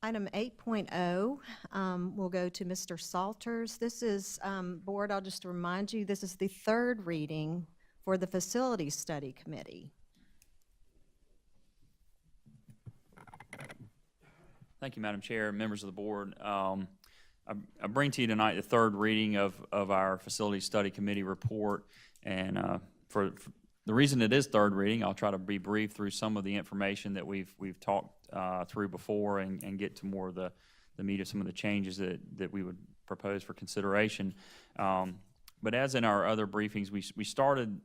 Item 8.0 will go to Mr. Salters. This is, Board, I'll just remind you, this is the third reading for the Facilities Study Committee. Thank you, Madam Chair, members of the board. I bring to you tonight the third reading of our Facilities Study Committee report. And for the reason it is third reading, I'll try to be brief through some of the information that we've talked through before and get to more of the meat of some of the changes that we would propose for consideration. But as in our other briefings, we started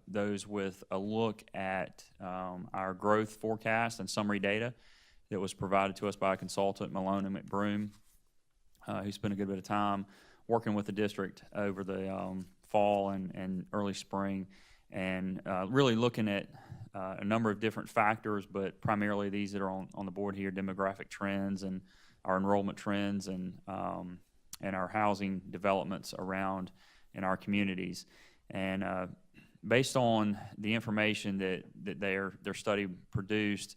those with a look at our growth forecast and summary data that was provided to us by a consultant, Malone and McBroom, who spent a good bit of time working with the district over the fall and early spring, and really looking at a number of different factors, but primarily these that are on the board here: demographic trends and our enrollment trends and our housing developments around in our communities. And based on the information that their study produced,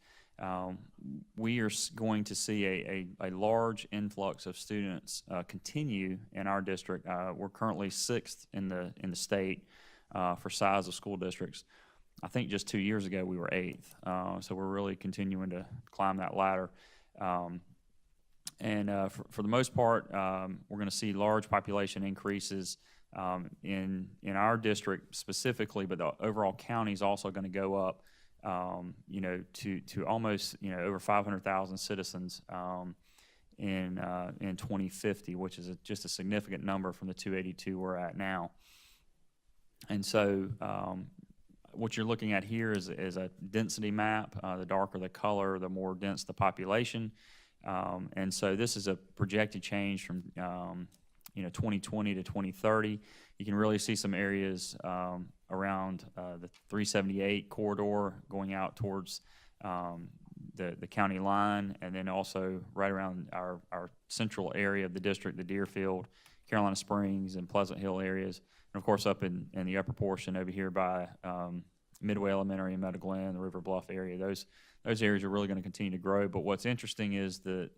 we are going to see a large influx of students continue in our district. We're currently 6th in the state for size of school districts. I think just 2 years ago we were 8th, so we're really continuing to climb that ladder. For the most part, we're going to see large population increases in our district specifically, but the overall county is also going to go up. To almost over 500,000 citizens in 2050, which is just a significant number from the 282 we're at now. And so, what you're looking at here is a density map. The darker the color, the more dense the population. And so, this is a projected change from 2020 to 2030. You can really see some areas around the 378 corridor going out towards the county line, and then also right around our central area of the district, the Deerfield, Carolina Springs, and Pleasant Hill areas, and of course up in the upper portion over here by Midway Elementary and Meadow Glen, the River Bluff area. Those areas are really going to continue to grow. But what's interesting is the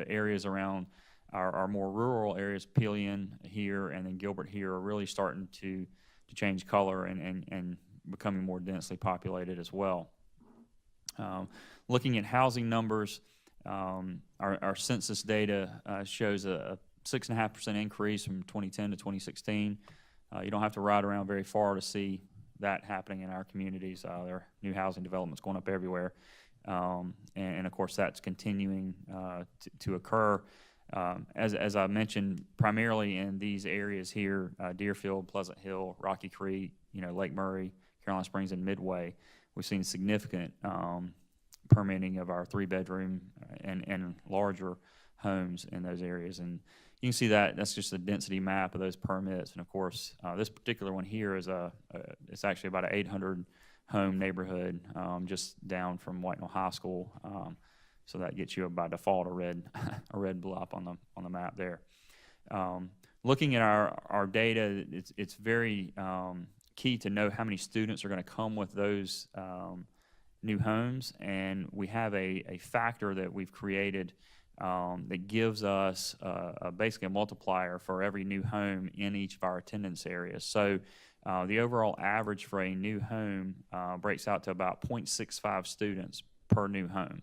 areas around our more rural areas, Pelion here and then Gilbert here, are really starting to change color and becoming more densely populated as well. Looking at housing numbers, our census data shows a 6.5% increase from 2010 to 2016. You don't have to ride around very far to see that happening in our communities. There are new housing developments going up everywhere. And of course, that's continuing to occur. As I mentioned, primarily in these areas here, Deerfield, Pleasant Hill, Rocky Creek, Lake Murray, Carolina Springs, and Midway, we've seen significant permitting of our 3-bedroom and larger homes in those areas. And you can see that's just a density map of those permits. And of course, this particular one here is it's actually about an 800 home neighborhood, just down from White Knoll High School. So that gets you by default a red blop on the map there. Looking at our data, it's very key to know how many students are going to come with those new homes, and we have a factor that we've created that gives us basically a multiplier for every new home in each of our attendance areas. So the overall average for a new home breaks out to about 0.65 students per new home.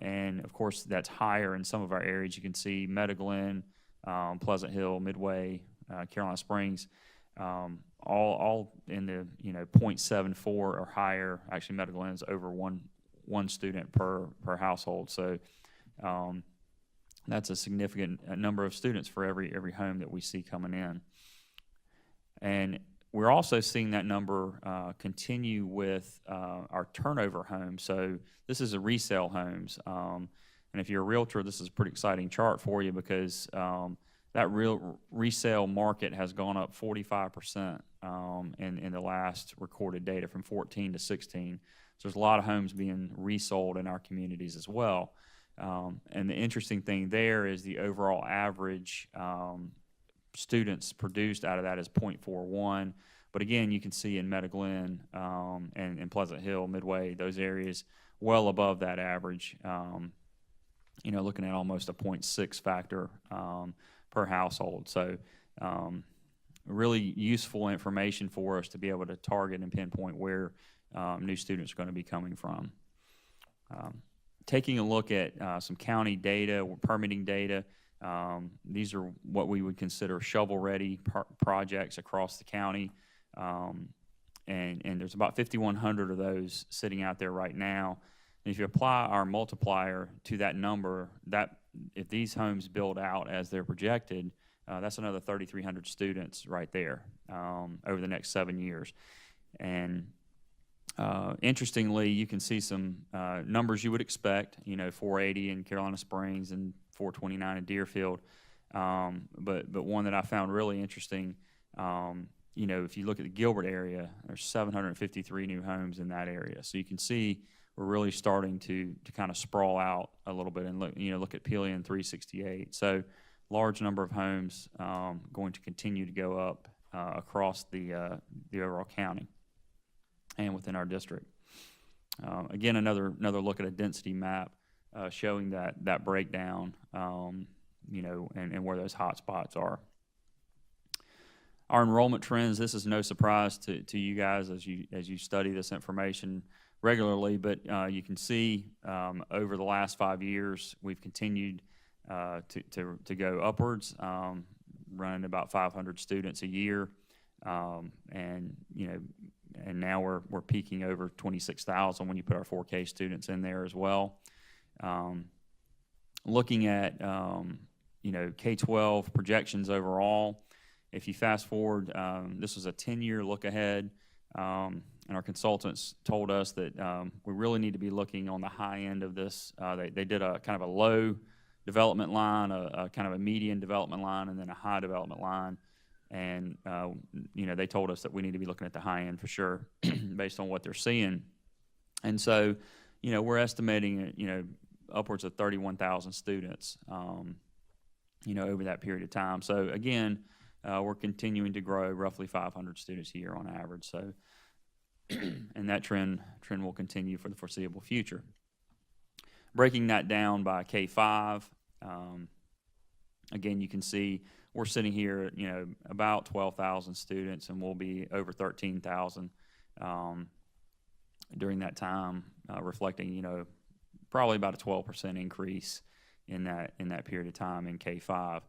And of course, that's higher in some of our areas. You can see Meadow Glen, Pleasant Hill, Midway, Carolina Springs, all in the 0.74 or higher. Actually, Meadow Glen is over one student per household. So that's a significant number of students for every home that we see coming in. And we're also seeing that number continue with our turnover homes. So this is a resale homes. And if you're a realtor, this is a pretty exciting chart for you, because that resale market has gone up 45% in the last recorded data from 14 to 16. So there's a lot of homes being resold in our communities as well. And the interesting thing there is the overall average students produced out of that is 0.41. But again, you can see in Meadow Glen and Pleasant Hill, Midway, those areas well above that average. looking at almost a 0.6 factor per household. So really useful information for us to be able to target and pinpoint where new students are going to be coming from. Taking a look at some county data or permitting data, these are what we would consider shovel-ready projects across the county. And there's about 5,100 of those sitting out there right now. And if you apply our multiplier to that number, that if these homes build out as they're projected, that's another 3,300 students right there over the next 7 years. And interestingly, you can see some numbers you would expect, 480 in Carolina Springs and 429 in Deerfield. But one that I found really interesting, if you look at the Gilbert area, there's 753 new homes in that area. So you can see we're really starting to kind of sprawl out a little bit and look at Pelion 368. So large number of homes going to continue to go up across the overall county and within our district. Again, another look at a density map showing that breakdown, and where those hot spots are. Our enrollment trends, this is no surprise to you guys as you study this information regularly, but you can see over the last 5 years we've continued to go upwards, running about 500 students a year, and now we're peaking over 26,000 when you put our 4K students in there as well. Looking at K-12 projections overall, if you fast forward, this was a 10-year look ahead, and our consultants told us that we really need to be looking on the high end of this. They did a kind of a low development line, a kind of a median development line, and then a high development line. And they told us that we need to be looking at the high end for sure, based on what they're seeing. And so, we're estimating upwards of 31,000 students, over that period of time. So again, we're continuing to grow roughly 500 students a year on average. So, and that trend will continue for the foreseeable future. Breaking that down by K-5, again, you can see we're sitting here at, about 12,000 students, and we'll be over 13,000 during that time, reflecting, probably about a 12% increase in that period of time in K-5.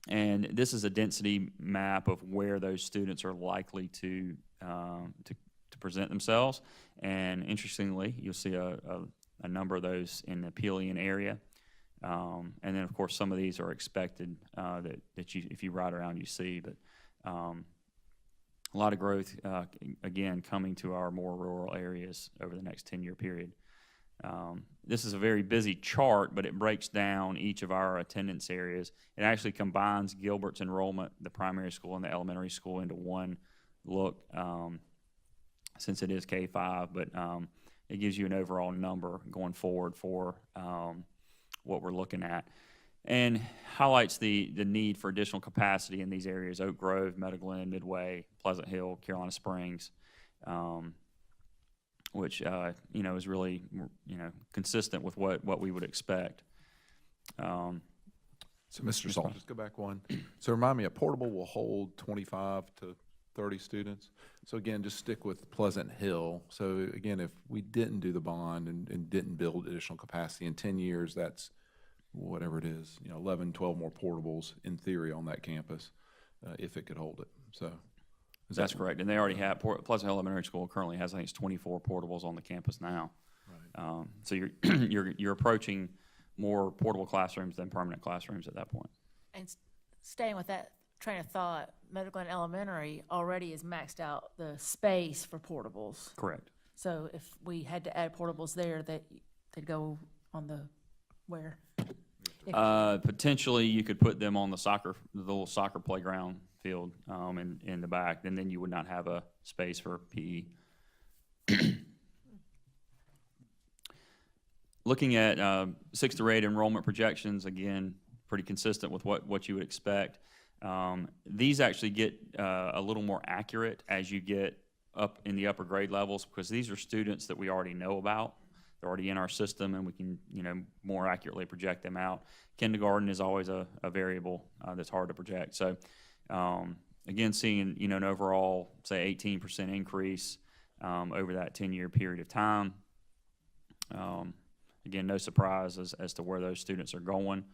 And this is a density map of where those students are likely to present themselves. And interestingly, you'll see a number of those in the Pelion area. And then, of course, some of these are expected that you, if you ride around, you see. But a lot of growth, again, coming to our more rural areas over the next 10-year period. This is a very busy chart, but it breaks down each of our attendance areas. It actually combines Gilbert's enrollment, the primary school and the elementary school, into one look, since it is K-5, but it gives you an overall number going forward for what we're looking at, and highlights the need for additional capacity in these areas: Oak Grove, Meadow Glen, Midway, Pleasant Hill, Carolina Springs, which is really consistent with what we would expect. So, Mr. Salt, just go back one. So, remind me, a portable will hold 25 to 30 students. So, again, just stick with Pleasant Hill. So, again, if we didn't do the bond and didn't build additional capacity in 10 years, that's whatever it is, 11, 12 more portables in theory on that campus, if it could hold it. So, that's correct. And they already have, Pleasant Hill Elementary School currently has, I think it's 24 portables on the campus now. Right. So you're approaching more portable classrooms than permanent classrooms at that point. And staying with that train of thought, Meadow Glen Elementary already is maxed out the space for portables. Correct. So if we had to add portables there, they'd go on the where? Potentially, you could put them on the little soccer playground field in the back, and then you would not have a space for PE. Looking at 6th to 8 enrollment projections, again, pretty consistent with what you would expect. These actually get a little more accurate as you get up in the upper grade levels, because these are students that we already know about. they're already in our system, and we can, more accurately project them out. Kindergarten is always a variable that's hard to project. So, again, seeing, an overall, say, 18% increase over that 10-year period of time. Again, no surprise as to where those students are going.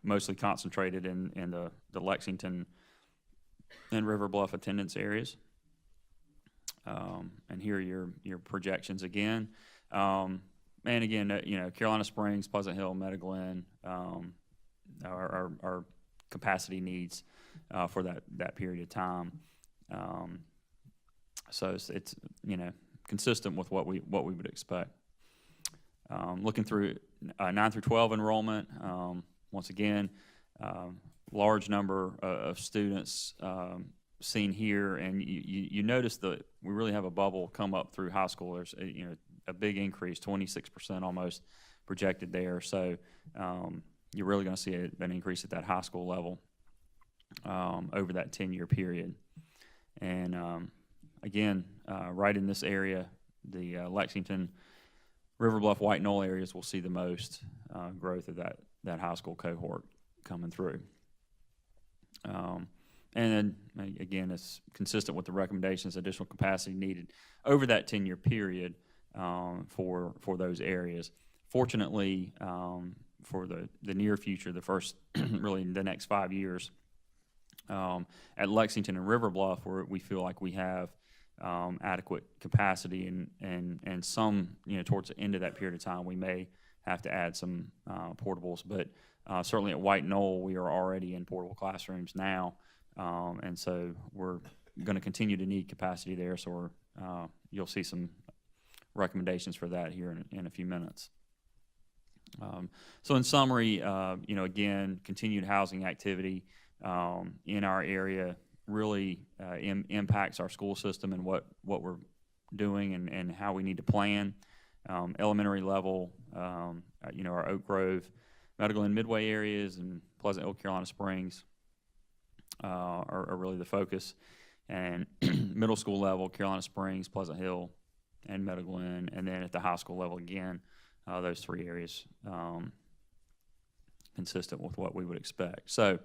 Mostly concentrated in the Lexington and River Bluff attendance areas. And here are your projections again. And again, Carolina Springs, Pleasant Hill, Meadow Glen are capacity needs for that period of time. So it's consistent with what we would expect. Looking through 9 through 12 enrollment, once again, large number of students seen here, and you notice that we really have a bubble come up through high school. There's a big increase, 26% almost projected there. So you're really going to see an increase at that high school level over that 10-year period. And again, right in this area, the Lexington, River Bluff, White Knoll areas will see the most growth of that high school cohort coming through. And then, again, it's consistent with the recommendations, additional capacity needed over that 10-year period for those areas. Fortunately, for the near future, the first, really the next 5 years, at Lexington and River Bluff, where we feel like we have adequate capacity, and some, towards the end of that period of time, we may have to add some portables. But certainly at White Knoll, we are already in portable classrooms now, and so we're going to continue to need capacity there. So you'll see some recommendations for that here in a few minutes. So in summary, again, continued housing activity in our area really impacts our school system and what we're doing and how we need to plan. Elementary level, our Oak Grove, Meadow Glen, Midway areas, and Pleasant Hill, Carolina Springs are really the focus. And middle school level, Carolina Springs, Pleasant Hill, and Meadow Glen. And then at the high school level, again, those three areas consistent with what we would expect. So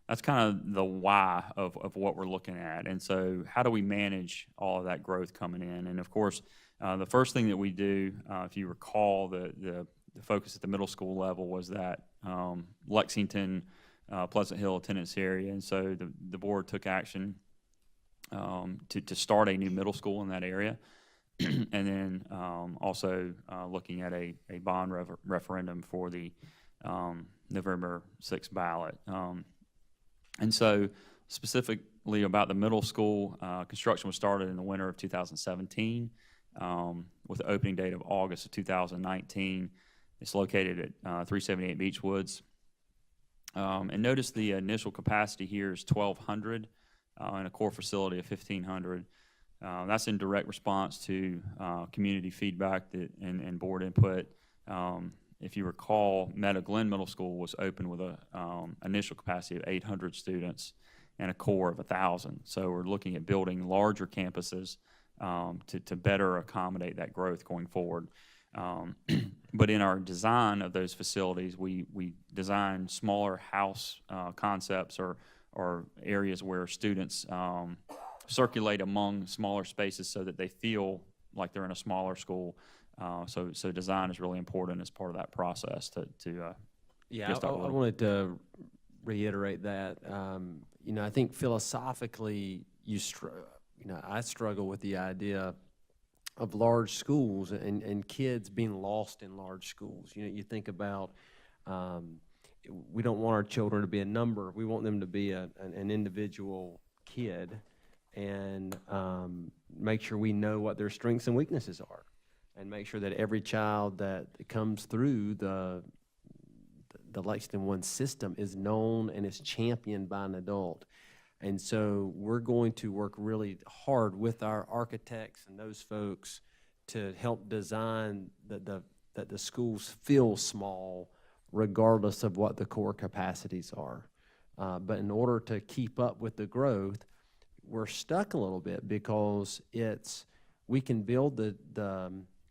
that's kind of the why of what we're looking at. And so how do we manage all of that growth coming in? And, of course, the first thing that we do, if you recall, the focus at the middle school level was that Lexington, Pleasant Hill attendance area. And so the board took action to start a new middle school in that area. And then also looking at a bond referendum for the November 6th ballot. And so specifically about the middle school, construction was started in the winter of 2017 with the opening date of August of 2019. It's located at 378 Beechwoods. And notice the initial capacity here is 1,200 and a core facility of 1,500. That's in direct response to community feedback and board input. If you recall, Meadow Glen Middle School was open with a initial capacity of 800 students and a core of 1,000. So we're looking at building larger campuses to better accommodate that growth going forward. But in our design of those facilities, we design smaller house concepts or areas where students circulate among smaller spaces so that they feel like they're in a smaller school. So design is really important as part of that process to Yeah, I wanted to reiterate that. I think philosophically, I struggle with the idea of large schools and kids being lost in large schools. You think about, we don't want our children to be a number. We want them to be an individual kid, and make sure we know what their strengths and weaknesses are, and make sure that every child that comes through the Lexington One system is known and is championed by an adult. And so we're going to work really hard with our architects and those folks to help design that the schools feel small regardless of what the core capacities are. But in order to keep up with the growth, we're stuck a little bit because we can build the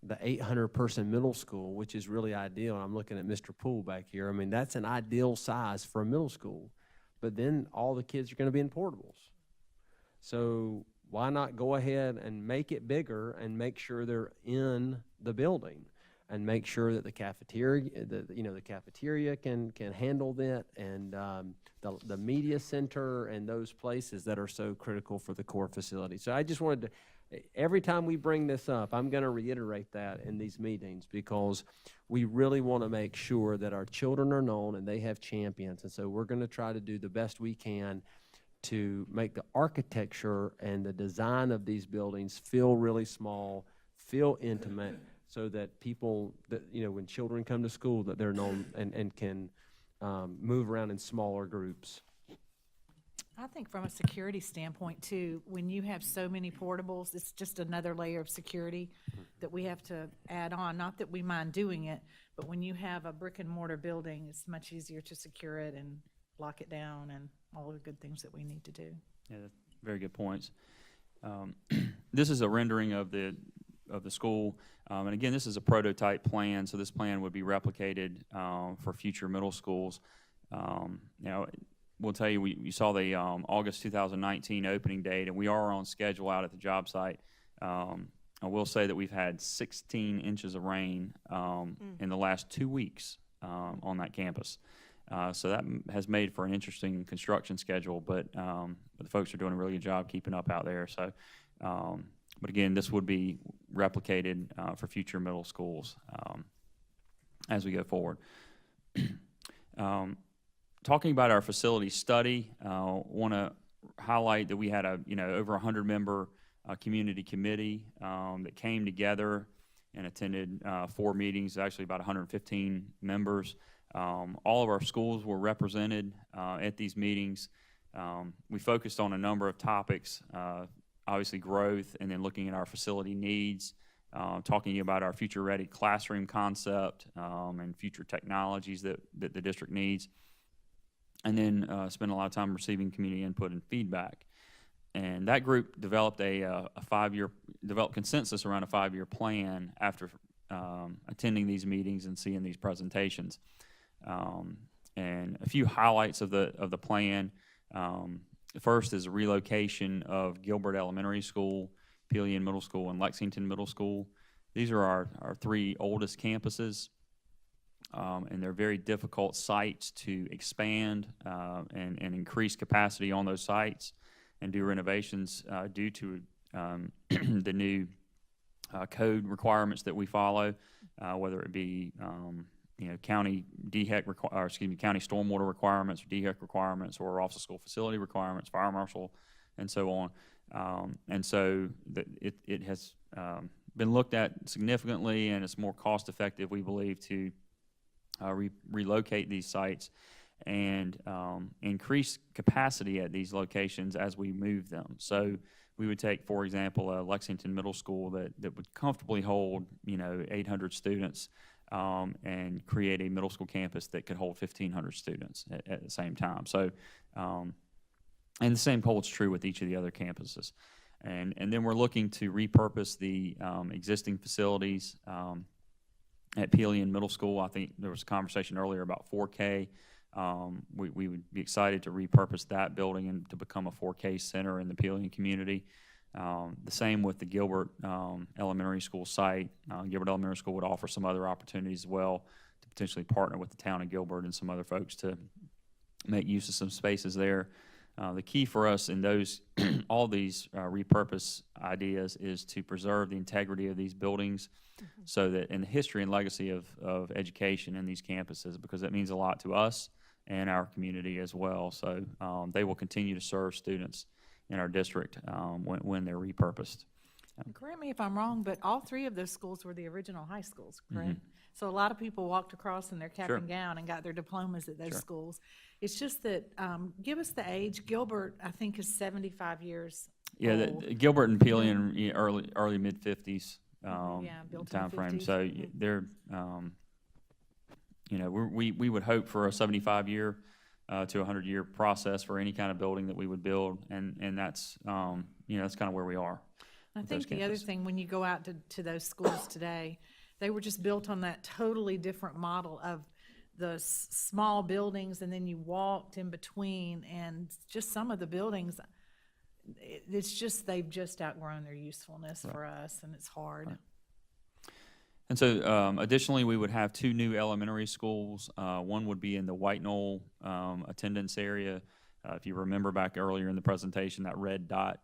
800-person middle school, which is really ideal. I'm looking at Mr. Poole back here. I mean, that's an ideal size for a middle school. But then all the kids are going to be in portables. So why not go ahead and make it bigger and make sure they're in the building, and make sure that the cafeteria, the cafeteria can handle that, and the media center and those places that are so critical for the core facility. So I just wanted to. Every time we bring this up, I'm going to reiterate that in these meetings, because we really want to make sure that our children are known and they have champions. And so we're going to try to do the best we can to make the architecture and the design of these buildings feel really small, feel intimate, so that people, that when children come to school, that they're known and can move around in smaller groups. I think from a security standpoint too, when you have so many portables, it's just another layer of security that we have to add on. Not that we mind doing it, but when you have a brick and mortar building, it's much easier to secure it and lock it down and all the good things that we need to do. Yeah, that's very good points. This is a rendering of the school, and again, this is a prototype plan, so this plan would be replicated for future middle schools. We'll tell you, you saw the August 2019 opening date, and we are on schedule out at the job site. I will say that we've had 16 inches of rain in the last 2 weeks on that campus. So that has made for an interesting construction schedule, but the folks are doing a really good job keeping up out there. So, but again, this would be replicated for future middle schools as we go forward. Talking about our facility study, want to highlight that we had over 100-member community committee that came together and attended 4 meetings, actually about 115 members. All of our schools were represented at these meetings. We focused on a number of topics, obviously growth, and then looking at our facility needs, talking about our future-ready classroom concept and future technologies that the district needs. And then spend a lot of time receiving community input and feedback. And that group developed developed consensus around a 5-year plan after attending these meetings and seeing these presentations. And a few highlights of the plan. First is a relocation of Gilbert Elementary School, Pelion Middle School, and Lexington Middle School. These are our 3 oldest campuses. And they're very difficult sites to expand and increase capacity on those sites and do renovations due to the new code requirements that we follow, whether it be county DHEC county stormwater requirements, or DHEC requirements, or office of school facility requirements, fire marshal, and so on. And so it has been looked at significantly, and it's more cost effective, we believe, to relocate these sites and increase capacity at these locations as we move them. So we would take, for example, a Lexington Middle School that would comfortably hold 800 students and create a middle school campus that could hold 1,500 students at the same time. So and the same holds true with each of the other campuses. And then we're looking to repurpose the existing facilities at Pelion Middle School. I think there was a conversation earlier about 4K. We would be excited to repurpose that building and to become a 4K center in the Pelion community. The same with the Gilbert Elementary School site. Gilbert Elementary School would offer some other opportunities as well to potentially partner with the town of Gilbert and some other folks to make use of some spaces there. The key for us in all these repurpose ideas is to preserve the integrity of these buildings, so that in the history and legacy of education in these campuses, because that means a lot to us and our community as well. So they will continue to serve students in our district when they're repurposed. Correct me if I'm wrong, but all 3 of those schools were the original high schools, correct? So a lot of people walked across in their cap and gown and got their diplomas at those schools. It's just that, give us the age. Gilbert, I think, is 75 years old. Gilbert and Pelion, early mid-50s built time in the frame. 50s. So they're, we would hope for a 75-year to 100-year process for any kind of building that we would build, and that's that's kind of where we are. I with those think the other campuses. thing, when you go out to those schools today, they were just built on that totally different model of the small buildings, and then you walked in between, and just some of the buildings, it's just, they've just outgrown their usefulness for us, and it's hard. Right. And so additionally, we would have 2 new elementary schools. One would be in the White Knoll attendance area. If you remember back earlier in the presentation, that red dot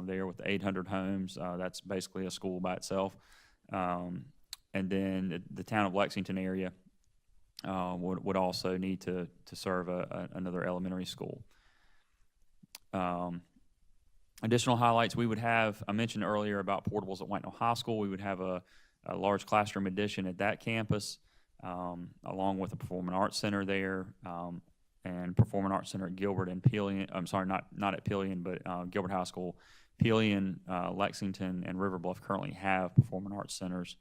there with the 800 homes, that's basically a school by itself. And then the town of Lexington area would also need to serve another elementary school. Additional highlights we would have, I mentioned earlier about portables at White Knoll High School. We would have a large classroom addition at that campus, along with a performing arts center there, and performing arts center at Gilbert and Pillion. I'm sorry, not at Pillion, but Gilbert High School. Pillion, Lexington, and River Bluff currently have performing arts centers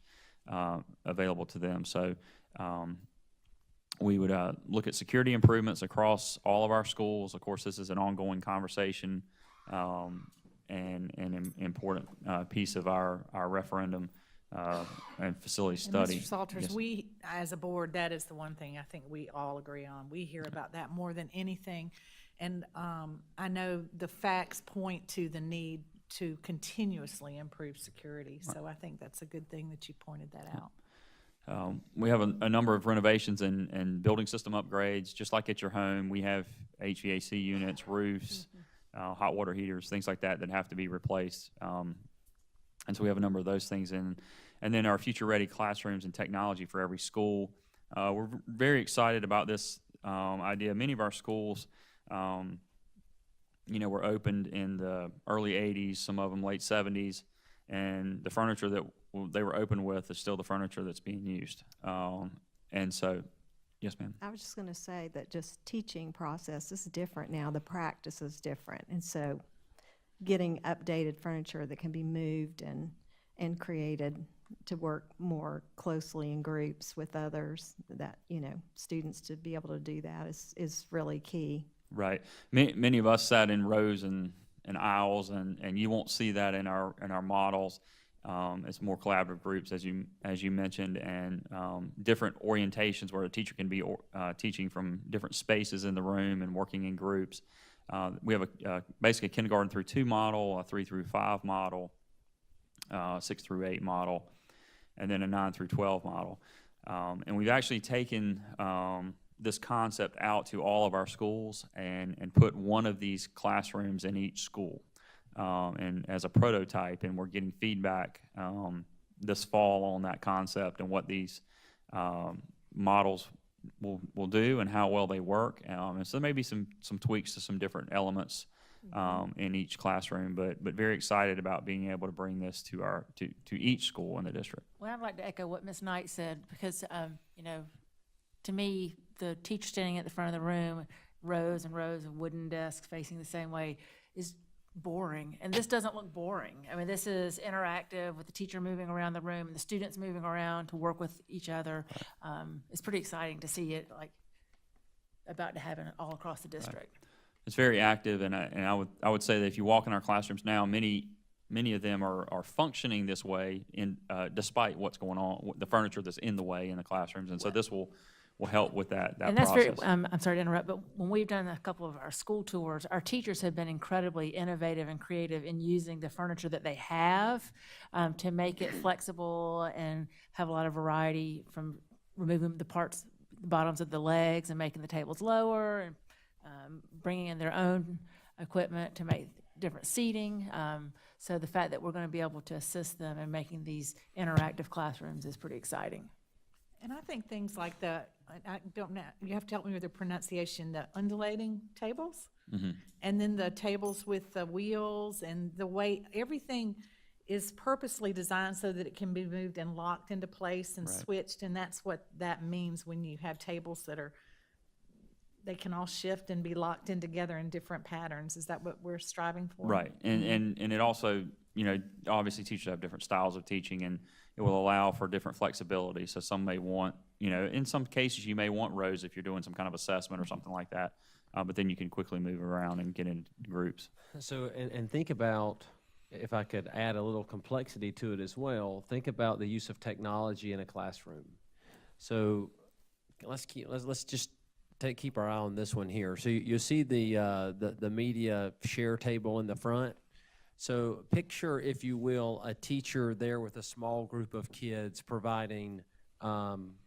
available to them. So we would look at security improvements across all of our schools. Of course, this is an ongoing conversation and an important piece of our referendum and facility study. And Mr. Salters, Yes. we, as a board, that is the one thing I think we all agree on. We hear about that more than anything. And I know the facts point to the need to continuously improve security. So I think that's a good thing that you pointed that out. We have a number of renovations and building system upgrades. Just like at your home, we have HVAC units, roofs, hot water heaters, things like that have to be replaced. And so we have a number of those things in. And then our future-ready classrooms and technology for every school. We're very excited about this idea. Many of our schools, were opened in the early 80s, some of them late 70s, and the furniture that they were opened with is still the furniture that's being used. And so, yes, ma'am. I was just going to say that just teaching process is different now. The practice is different. And so getting updated furniture that can be moved and created to work more closely in groups with others, that, students to be able to do that is really key. Right. Many of us sat in rows and aisles, and you won't see that in our models. It's more collaborative groups, as you mentioned, and different orientations where a teacher can be teaching from different spaces in the room and working in groups. We have basically a kindergarten through 2 model, a 3 through 5 model, 6 through 8 model, and then a 9 through 12 model. And we've actually taken this concept out to all of our schools and put one of these classrooms in each school and as a prototype, and we're getting feedback this fall on that concept and what these models will do and how well they work. And so there may be some tweaks to some different elements in each classroom, but very excited about being able to bring this to each school in the district. Well, I'd like to echo what Ms. Knight said, because, to me, the teacher standing at the front of the room, rows and rows of wooden desks facing the same way, is boring. And this doesn't look boring. I mean, this is interactive with the teacher moving around the room and the students moving around to work with each other. It's pretty exciting to see it about to happen all across the district. Right. It's very active, and I would say that if you walk in our classrooms now, many of them are functioning this way despite what's going on, the furniture that's in the way in the classrooms, and so this will help with that And that's process. I'm sorry to interrupt, but when we've done a couple of our school tours, our teachers have been incredibly innovative and creative in using the furniture that they have to make it flexible and have a lot of variety, from removing the bottoms of the legs and making the tables lower, and bringing in their own equipment to make different seating. So the fact that we're going to be able to assist them in making these interactive classrooms is pretty exciting. And I think things like I don't know, you have to help me with the pronunciation, the undulating tables, and then the tables with the wheels and the way everything is purposely designed so that it can be moved and locked into place and switched, and that's what that means when you have tables that they can all shift and be locked in together in different patterns. Is that what we're striving for? Right, and it also, obviously teachers have different styles of teaching, and it will allow for different flexibility. So some may want, in some cases you may want rows if you're doing some kind of assessment or something like that, but then you can quickly move around and get into groups. So, and think about, if I could add a little complexity to it as well, think about the use of technology in a classroom. So let's just keep our eye on this one here. So you see the media share table in the front. So picture, if you will, a teacher there with a small group of kids providing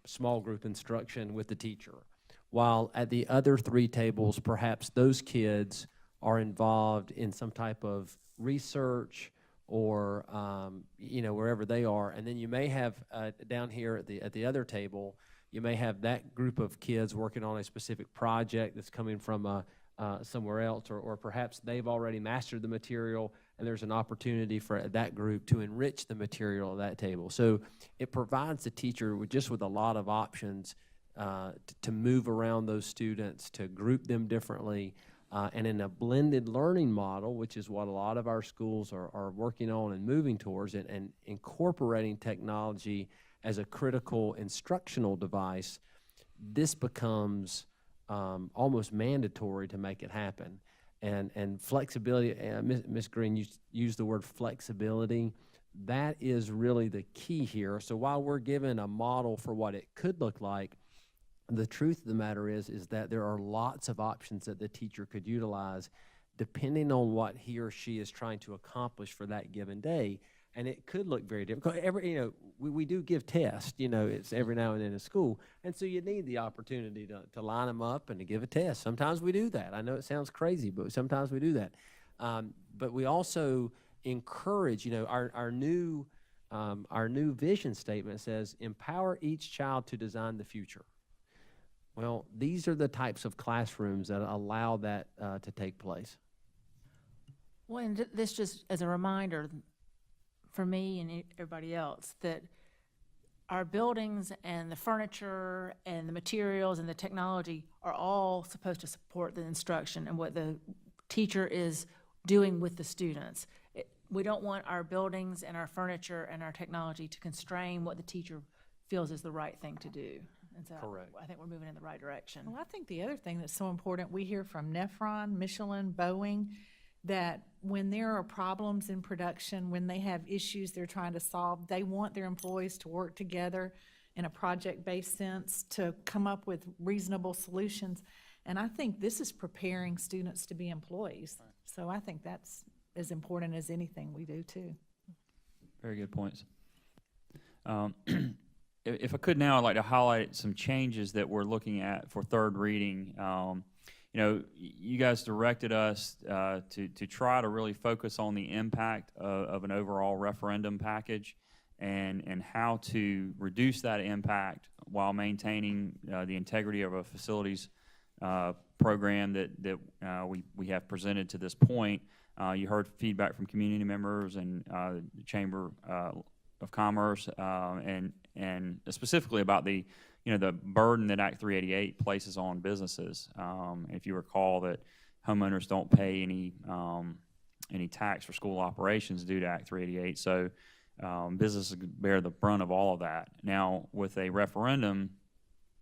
small group instruction with the teacher, while at the other three tables, perhaps those kids are involved in some type of research or wherever they are. And then you may have down here at the other table, you may have that group of kids working on a specific project that's coming from somewhere else, or perhaps they've already mastered the material and there's an opportunity for that group to enrich the material at that table. So it provides the teacher with a lot of options to move around those students, to group them differently, and in a blended learning model, which is what a lot of our schools are working on and moving towards, and incorporating technology as a critical instructional device, this becomes almost mandatory to make it happen. And flexibility, Ms. Green, you used the word flexibility. That is really the key here. So while we're given a model for what it could look like, the truth of the matter is that there are lots of options that the teacher could utilize depending on what he or she is trying to accomplish for that given day. And it could look very different. We do give tests, it's every now and then in school. And so you need the opportunity to line them up and to give a test. Sometimes we do that. I know it sounds crazy, but sometimes we do that. But we also encourage, our new vision statement says, empower each child to design the future. Well, these are the types of classrooms that allow that to take place. Well, and this just as a reminder for me and everybody else that our buildings and the furniture and the materials and the technology are all supposed to support the instruction and what the teacher is doing with the students. We don't want our buildings and our furniture and our technology to constrain what the teacher feels is the right thing to do. And so Correct. I think we're moving in the right direction. Well, I think the other thing that's so important, we hear from Nephron, Michelin, Boeing, that when there are problems in production, when they have issues they're trying to solve, they want their employees to work together in a project-based sense to come up with reasonable solutions. And I think this is preparing students to be employees. So I think that's as important as anything we do too. Very good points. If I could now, I'd like to highlight some changes that we're looking at for third reading. You guys directed us to try to really focus on the impact of an overall referendum package and how to reduce that impact while maintaining the integrity of a facilities program that we have presented to this point. You heard feedback from community members and the Chamber of Commerce and specifically about the burden that Act 388 places on businesses. If you recall that homeowners don't pay any tax for school operations due to Act 388, so businesses bear the brunt of all of that. Now, with a referendum,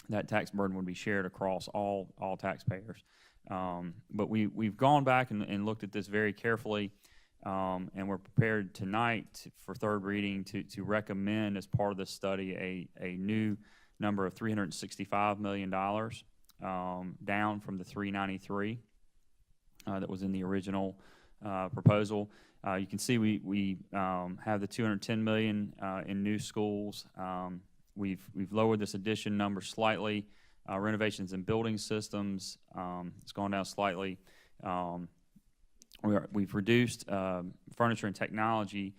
that tax burden would be shared across all taxpayers. But we've gone back and looked at this very carefully, and we're prepared tonight for third reading to recommend as part of this study a new number of $365 million, down from the $393 that was in the original proposal. You can see we have the $210 million in new schools. We've lowered this addition number slightly. Renovations in building systems, it's gone down slightly. We've reduced furniture and technology.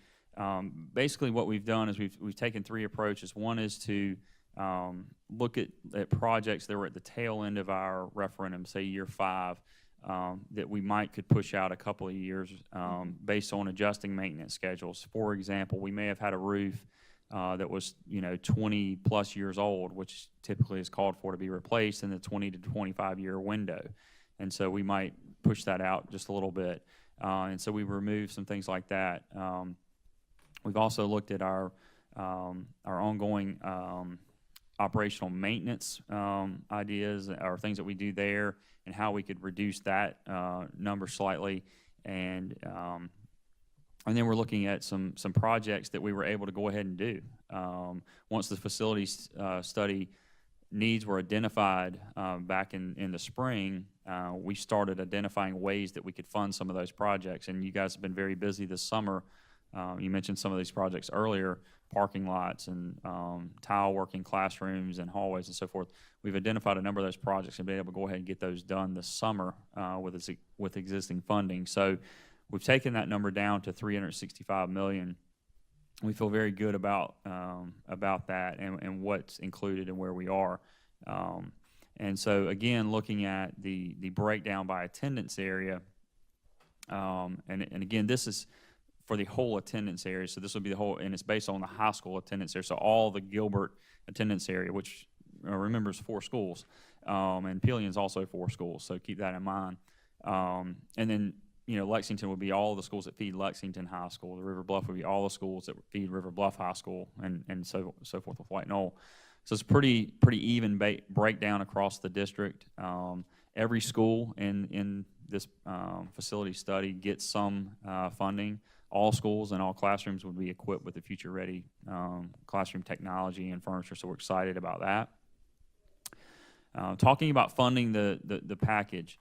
Basically what we've done is we've taken three approaches. One is to look at projects that were at the tail end of our referendum, say year 5, that we could push out a couple of years based on adjusting maintenance schedules. For example, we may have had a roof that was 20 plus years old, which typically is called for to be replaced in the 20 to 25 year window. And so we might push that out just a little bit. And so we removed some things like that. We've also looked at our ongoing operational maintenance ideas or things that we do there and how we could reduce that number slightly. And And then we're looking at some projects that we were able to go ahead and do. Once the facilities study needs were identified back in the spring, we started identifying ways that we could fund some of those projects. And you guys have been very busy this summer. You mentioned some of these projects earlier, parking lots and tile working classrooms and hallways and so forth. We've identified a number of those projects and been able to go ahead and get those done this summer with existing funding. So we've taken that number down to $365 million. We feel very good about that and what's included and where we are. And so again, looking at the breakdown by attendance area, and again, this is for the whole attendance area. So this will be the whole, and it's based on the high school attendance area. So all the Gilbert attendance area, which remember is 4 schools, and Pillion's also 4 schools. So keep that in mind. And then, Lexington would be all the schools that feed Lexington High School. The River Bluff would be all the schools that feed River Bluff High School, and so forth with White Knoll. So it's pretty even breakdown across the district. Every school in this facility study gets some funding. All schools and all classrooms would be equipped with the future-ready classroom technology and furniture, so we're excited about that. Talking about funding the package,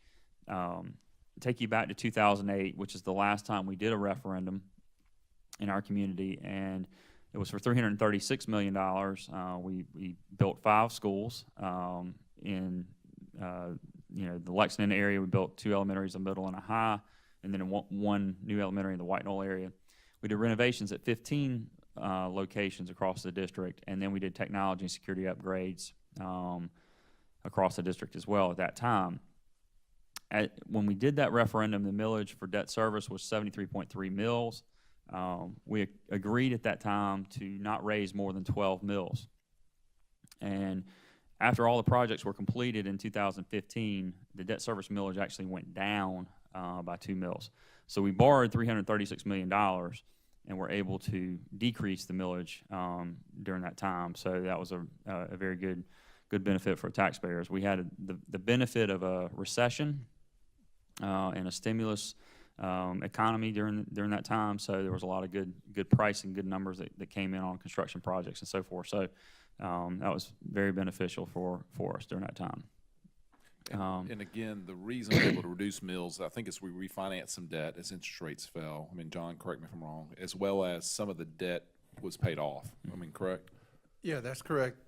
take you back to 2008, which is the last time we did a referendum in our community, and it was for $336 million. We built 5 schools in the Lexington area. We built 2 elementaries, a middle, and a high, and then one new elementary in the White Knoll area. We did renovations at 15 locations across the district, and then we did technology and security upgrades across the district as well at that time. When we did that referendum, the millage for debt service was 73.3 mils. We agreed at that time to not raise more than 12 mils. And after all the projects were completed in 2015, the debt service millage actually went down by 2 mils. So we borrowed $336 million, and were able to decrease the millage during that time. So that was a very good benefit for taxpayers. We had the benefit of a recession and a stimulus economy during that time. So there was a lot of good pricing, good numbers that came in on construction projects and so forth. So that was very beneficial for us during that time. And again, the reason we're able to reduce mills, I think, is we refinanced some debt as interest rates fell. I mean, John, correct me if I'm wrong, as well as some of the debt was paid off. I mean, correct? Yeah, that's correct.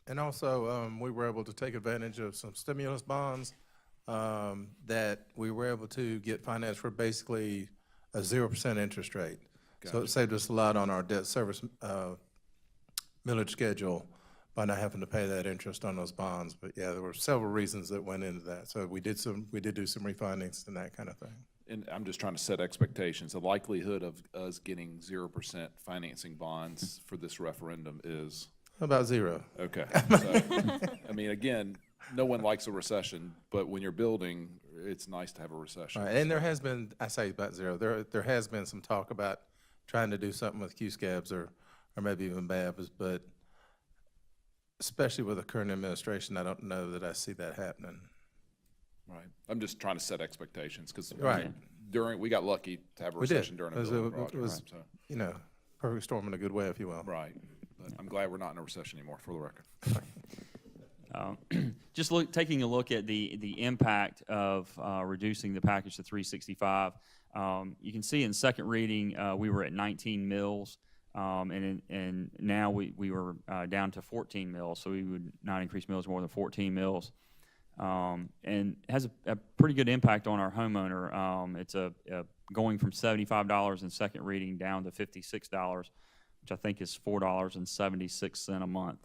And also, we were able to take advantage of some stimulus bonds that we were able to get financed for basically a 0% interest rate. So it saved us a lot on our debt service millage schedule by not having to pay that interest on those bonds. But yeah, there were several reasons that went into that. So we did do some refinancing and that kind of thing. And I'm just trying to set expectations. The likelihood of us getting 0% financing bonds for this referendum is? About 0. Okay. So, I mean, again, no one likes a recession, but when you're building, it's nice to have a recession. Right. And there has been, I say about 0, there has been some talk about trying to do something with Q-scabs or maybe even BABs, but especially with the current administration, I don't know that I see that happening. Right. I'm just trying to set expectations because Right. we got lucky to have a recession during a building project. It was, so. Perfect storm in a good way, if you will. Right. But I'm glad we're not in a recession anymore, for the record. Just taking a look at the impact of reducing the package to 365. You can see in second reading we were at 19 mils, and now we were down to 14 mils. So we would not increase mills more than 14 mils, and has a pretty good impact on our homeowner. It's going from $75 in second reading down to $56, which I think is $4.76 a month.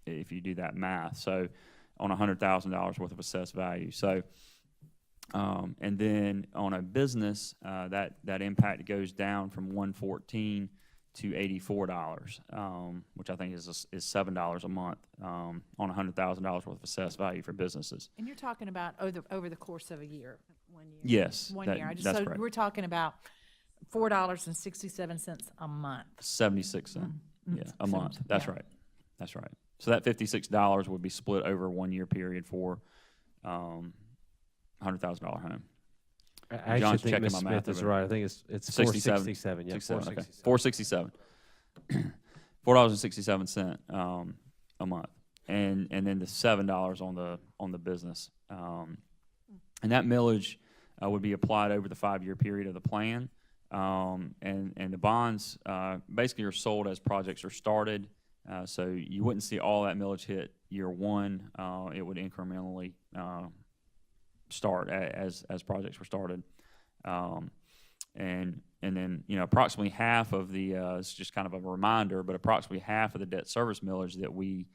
If you do that math, so on $100,000 worth of assessed value. So, and then on a business, that impact goes down from $114 to $84, which I think is $7 a month on $100,000 worth of assessed value for businesses. And you're talking about over the course of a year? 1 year. Yes, One year. that's So correct. we're talking about $4.67 a month. 76 cents, yeah, a month. That's yeah. right. That's right. So that $56 would be split over a 1 year period for $100,000 home. I actually John's think checking Ms. my Smith math is over right. I think it's 67. 467, yeah, 67, okay. 467. $4.67. $4.67 a month, and then the $7 on the business, and that millage would be applied over the 5-year period of the plan, and the bonds basically are sold as projects are started, so you wouldn't see all that millage hit year one. It would incrementally start as projects were started. And then, approximately half of the, it's just kind of a reminder, but approximately half of the debt service millage that we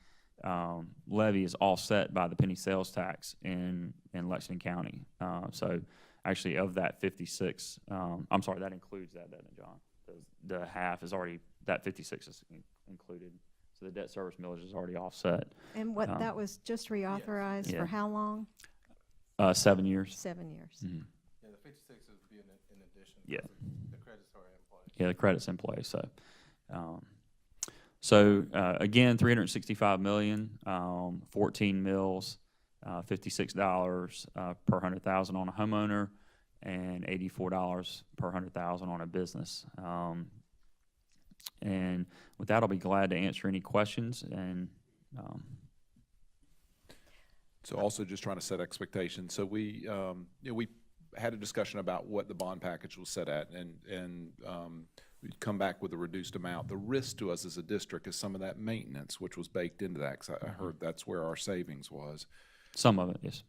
levy is offset by the penny sales tax in Lexington County. So actually of that 56, I'm sorry, that includes that, doesn't it, John? The half is already, that 56 is included. So the debt service millage is already offset. And that was just reauthorized Yeah. for how long? 7 years. 7 years. Mm-hmm. Yeah, the 56 is being in addition. Yeah. The credits are in place. Yeah, the credit's in place, so. Again, 365 million, 14 mills, $56 per 100,000 on a homeowner, and $84 per 100,000 on a business. And with that, I'll be glad to answer any questions. And So also just trying to set expectations. So we, we had a discussion about what the bond package was set at, and we'd come back with a reduced amount. The risk to us as a district is some of that maintenance, which was baked into that, because I heard that's where our savings was. some of it, yes.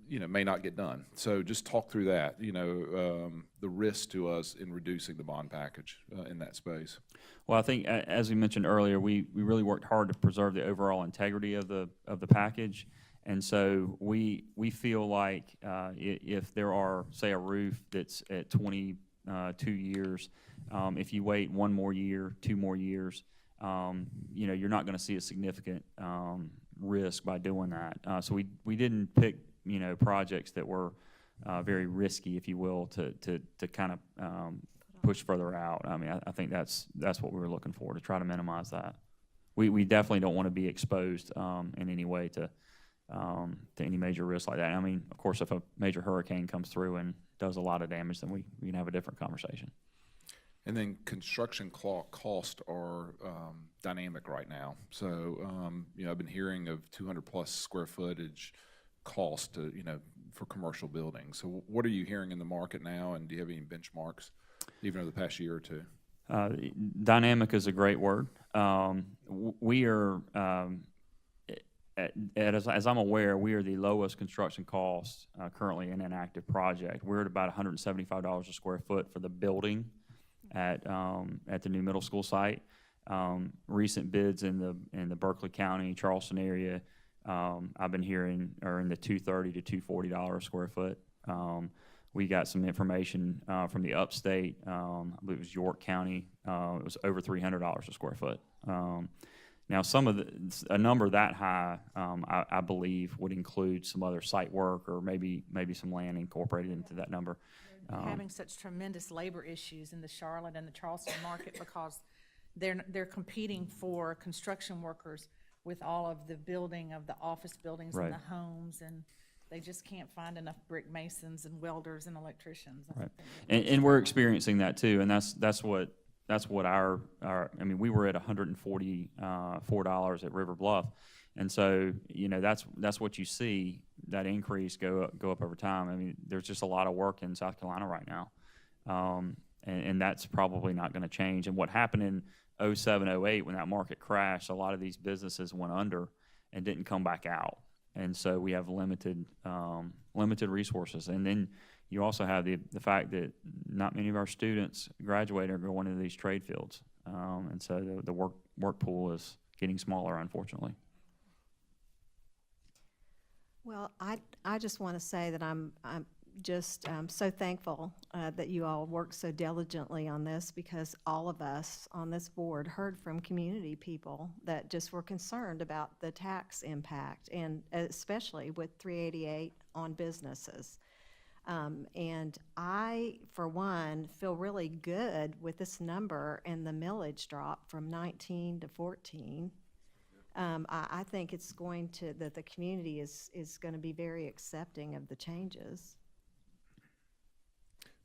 May not get done. So just talk through that, the risk to us in reducing the bond package in that space. Well, I think as we mentioned earlier, we really worked hard to preserve the overall integrity of the package. And so we feel like if there are, say, a roof that's at 22 years, if you wait 1 more year, 2 more years, you're not going to see a significant risk by doing that. So we didn't pick projects that were very risky, if you will, to kind of push further out. I mean, I think that's what we were looking for, to try to minimize that. We definitely don't want to be exposed in any way to any major risk like that. I mean, of course, if a major hurricane comes through and does a lot of damage, then we can have a different conversation. And then construction costs are dynamic right now. So, I've been hearing of 200+ square footage cost to, for commercial buildings. So what are you hearing in the market now, and do you have any benchmarks even over the past year or two? Dynamic is a great word. We are, as I'm aware, we are the lowest construction cost currently in an active project. We're at about $175 a square foot for the building at the new middle school site. Recent bids in the Berkeley County, Charleston area, I've been hearing are in the $230 to $240 a square foot. We got some information from the upstate. I believe it was York County. It was over $300 a square foot. Now, a number that high, I believe, would include some other site work or maybe some land incorporated into that number. Having such tremendous labor issues in the Charlotte and the Charleston market because they're competing for construction workers with all of the building of the office buildings Right. and the homes, and they just can't find enough brick masons and welders and electricians. Right. And we're experiencing that too, and that's what our I mean, we were at $144 at River Bluff, and so that's what you see, that increase go up over time. I mean, there's just a lot of work in South Carolina right now, and that's probably not going to change. And what happened in 07, 08 when that market crashed, a lot of these businesses went under and didn't come back out, and so we have limited resources. And then you also have the fact that not many of our students graduate or go into these trade fields, and so the work pool is getting smaller, unfortunately. Well, I just want to say that I'm just so thankful that you all worked so diligently on this, because all of us on this board heard from community people that just were concerned about the tax impact, and especially with 388 on businesses. And I, for one, feel really good with this number and the millage drop from 19 to 14. I think it's going to, that the community is going to be very accepting of the changes.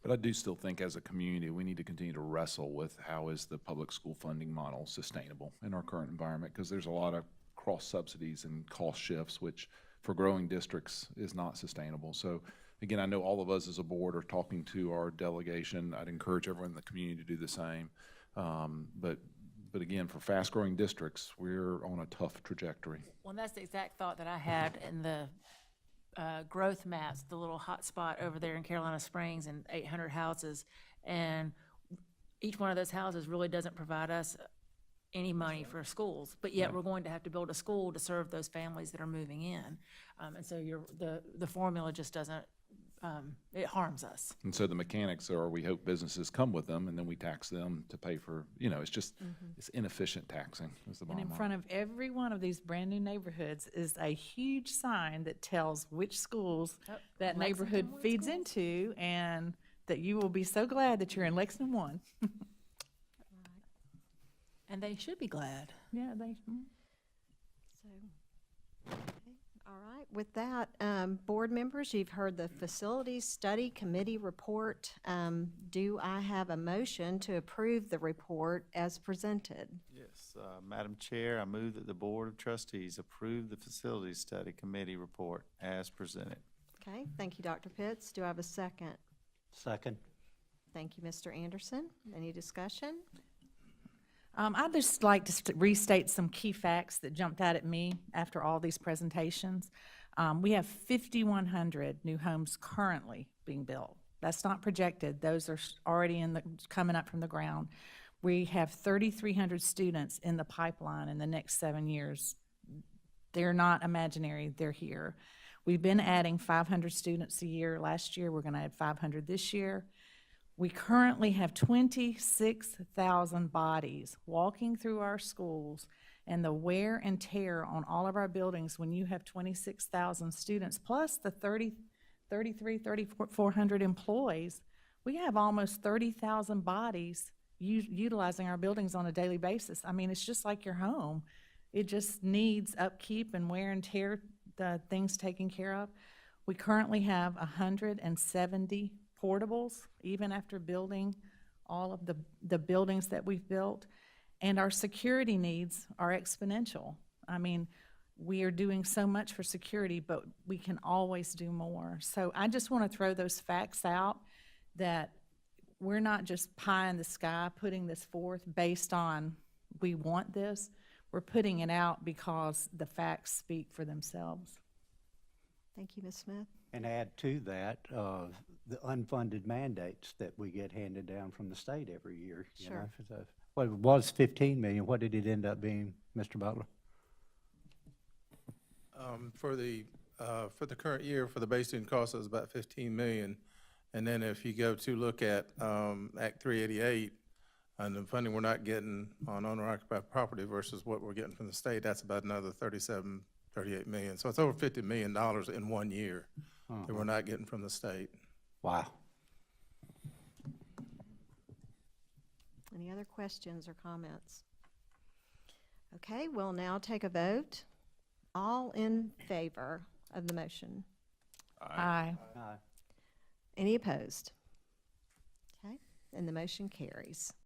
But I do still think as a community, we need to continue to wrestle with how is the public school funding model sustainable in our current environment, because there's a lot of cross subsidies and cost shifts, which for growing districts is not sustainable. So again, I know all of us as a board are talking to our delegation. I'd encourage everyone in the community to do the same. But again, for fast-growing districts, we're on a tough trajectory. Well, that's the exact thought that I had in the growth maps, the little hot spot over there in Carolina Springs and 800 houses. And each one of those houses really doesn't provide us any money for schools, but yet we're going to have to build a school to serve those families that are moving in. And so the formula just doesn't, it harms us. And so the mechanics are, we hope businesses come with them, and then we tax them to pay for, it's just, it's inefficient taxing is the And bottom in line. front of every one of these brand-new neighborhoods is a huge sign that tells which schools that neighborhood Lexington feeds schools. into, and that you will be so glad that you're in Lexington 1. And they should be glad. Yeah, they. So, okay, all right, with that, board members, you've heard the Facilities Study Committee report. Do I have a motion to approve the report as presented? Yes, Madam Chair, I move that the Board of Trustees approve the Facilities Study Committee report as presented. Okay, thank you, Dr. Pitts. Do I have a second? Second. Thank you, Mr. Anderson. Any discussion? I'd just like to restate some key facts that jumped out at me after all these presentations. We have 5,100 new homes currently being built. That's not projected. Those are already coming up from the ground. We have 3,300 students in the pipeline in the next 7 years. They're not imaginary, they're here. We've been adding 500 students a year last year. We're going to add 500 this year. We currently have 26,000 bodies walking through our schools, and the wear and tear on all of our buildings when you have 26,000 students, plus the 3,400 employees, we have almost 30,000 bodies utilizing our buildings on a daily basis. I mean, it's just like your home. It just needs upkeep and wear and tear, the things taken care of. We currently have 170 portables, even after building all of the buildings that we've built. And our security needs are exponential. I mean, we are doing so much for security, but we can always do more. So I just want to throw those facts out, that we're not just pie in the sky putting this forth based on we want this. We're putting it out because the facts speak for themselves. Thank you, Ms. Smith. And add to that, the unfunded mandates that we get handed down from the state every year. You know, Sure. Well, it was 15 million. What did it end up being, Mr. Butler? For the current year, for the base student cost, it was about 15 million. And then if you go to look at Act 388, and the funding we're not getting on owner-occupied property versus what we're getting from the state, that's about another 38 million. So it's over $50 million in 1 year that we're not getting from the state. Wow. Any other questions or comments? Okay, we'll now take a vote. All in favor of the motion? Aye. Any opposed? Okay, and the motion carries.